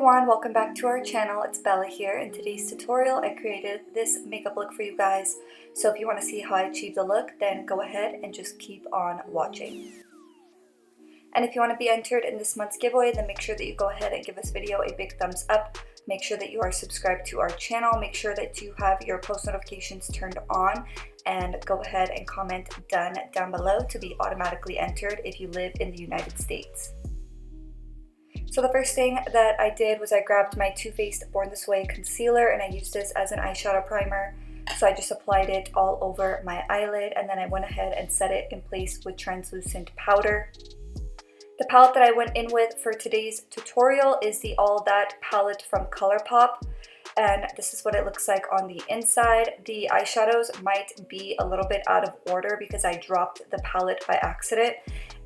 everyone, welcome back to our channel. It's Bella here. In today's tutorial I created this makeup look for you guys, so if you want to see how I achieved the look, then go ahead and just keep on watching. And if you want to be entered in this month's giveaway, then make sure that you go ahead and give this video a big thumbs up. Make sure that you are subscribed to our channel, make sure that you have your post notifications turned on, and go ahead and comment done down below to be automatically entered if you live in the United States. So the first thing that I did was I grabbed my Too Faced Born This Way concealer and I used this as an eyeshadow primer. So I just applied it all over my eyelid and then I went ahead and set it in place with translucent powder. The palette that I went in with for today's tutorial is the All That palette from Colourpop, and this is what it looks like on the inside. The eyeshadows might be a little bit out of order because I dropped the palette by accident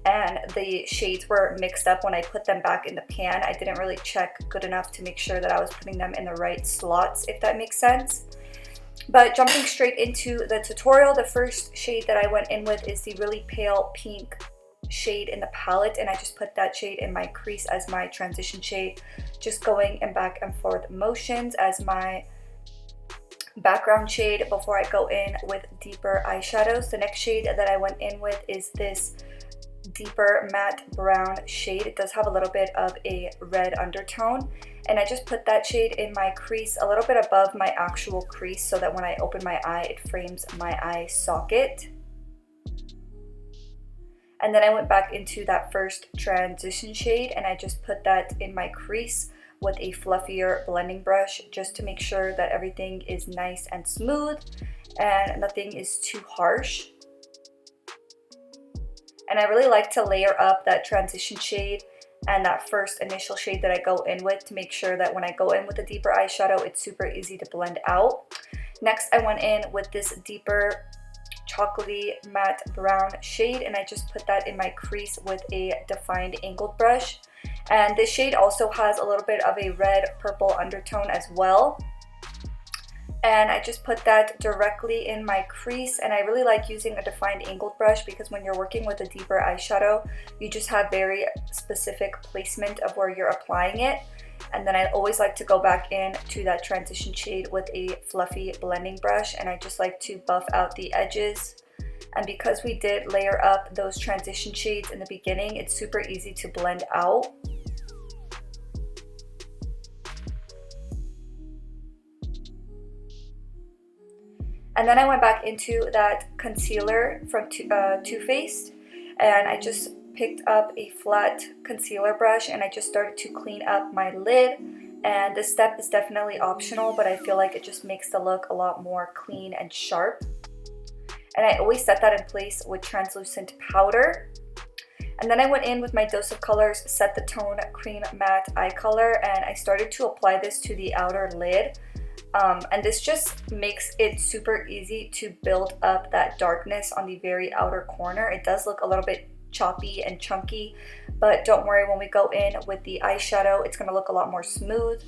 and the shades were mixed up when I put them back in the pan. I didn't really check good enough to make sure that I was putting them in the right slots, if that makes sense. But jumping straight into the tutorial, the first shade that I went in with is the really pale pink shade in the palette, and I just put that shade in my crease as my transition shade, just going in back and forth motions as my background shade before I go in with deeper eyeshadows. The next shade that I went in with is this deeper matte brown shade. It does have a little bit of a red undertone, and I just put that shade in my crease a little bit above my actual crease so that when I open my eye it frames my eye socket. And then I went back into that first transition shade and I just put that in my crease with a fluffier blending brush just to make sure that everything is nice and smooth and nothing is too harsh. And I really like to layer up that transition shade and that first initial shade that I go in with to make sure that when I go in with a deeper eyeshadow, it's super easy to blend out. Next, I went in with this deeper chocolatey matte brown shade and I just put that in my crease with a defined angled brush. And this shade also has a little bit of a red purple undertone as well. And I just put that directly in my crease, and I really like using a defined angled brush because when you're working with a deeper eyeshadow, you just have very specific placement of where you're applying it. And then I always like to go back in to that transition shade with a fluffy blending brush, and I just like to buff out the edges. And because we did layer up those transition shades in the beginning, it's super easy to blend out. And then I went back into that concealer from Too Faced, and I just picked up a flat concealer brush and I just started to clean up my lid. And this step is definitely optional, but I feel like it just makes the look a lot more clean and sharp. And I always set that in place with translucent powder. And then I went in with my Dose of Colors Set the Tone Cream Matte Eye Color, and I started to apply this to the outer lid. And this just makes it super easy to build up that darkness on the very outer corner. It does look a little bit choppy and chunky, but don't worry, when we go in with the eyeshadow, it's going to look a lot more smooth.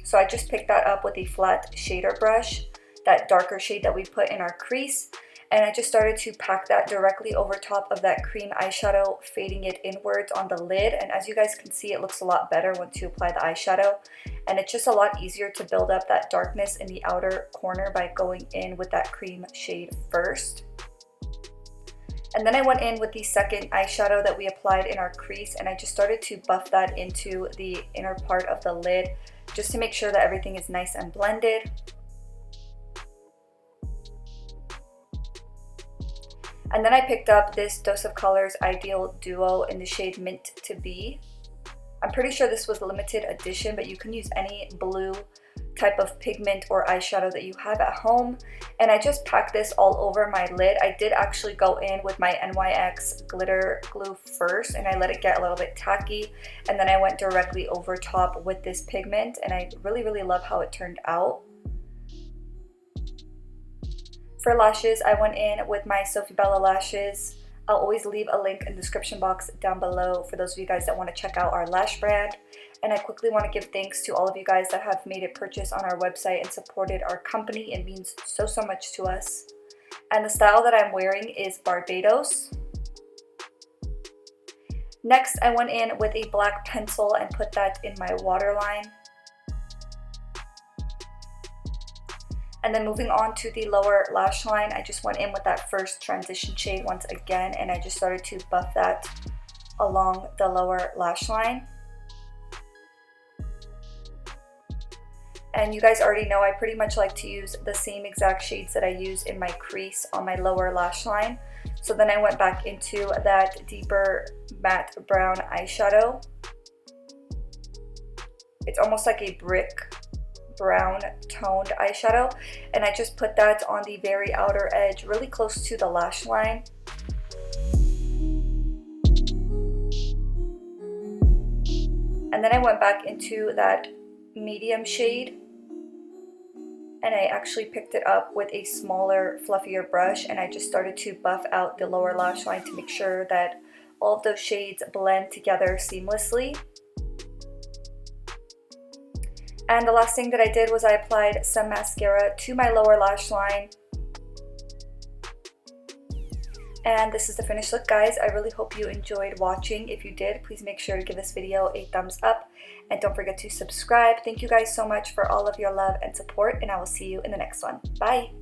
So I just picked that up with a flat shader brush, that darker shade that we put in our crease, and I just started to pack that directly over top of that cream eyeshadow, fading it inwards on the lid. And as you guys can see, it looks a lot better once you apply the eyeshadow, and it's just a lot easier to build up that darkness in the outer corner by going in with that cream shade first. And then I went in with the second eyeshadow that we applied in our crease, and I just started to buff that into the inner part of the lid just to make sure that everything is nice and blended. And then I picked up this Dose of Colors Ideal Duo in the shade Mint to Be. I'm pretty sure this was limited edition, but you can use any blue type of pigment or eyeshadow that you have at home. And I just packed this all over my lid. I did actually go in with my NYX glitter glue first, and I let it get a little bit tacky, and then I went directly over top with this pigment, and I really love how it turned out. For lashes, I went in with my Sofie Bella lashes. I'll always leave a link in the description box down below for those of you guys that want to check out our lash brand. And I quickly want to give thanks to all of you guys that have made a purchase on our website and supported our company. It means so much to us. And the style that I'm wearing is Barbados. Next, I went in with a black pencil and put that in my waterline. And then moving on to the lower lash line, I just went in with that first transition shade once again, and I just started to buff that along the lower lash line. And you guys already know I pretty much like to use the same exact shades that I use in my crease on my lower lash line. So then I went back into that deeper matte brown eyeshadow. It's almost like a brick brown toned eyeshadow, and I just put that on the very outer edge, really close to the lash line. And then I went back into that medium shade, and I actually picked it up with a smaller, fluffier brush, and I just started to buff out the lower lash line to make sure that all of those shades blend together seamlessly. And the last thing that I did was I applied some mascara to my lower lash line. And this is the finished look, guys. I really hope you enjoyed watching. If you did, please make sure to give this video a thumbs up. And don't forget to subscribe. Thank you guys so much for all of your love and support, and I will see you in the next one. Bye!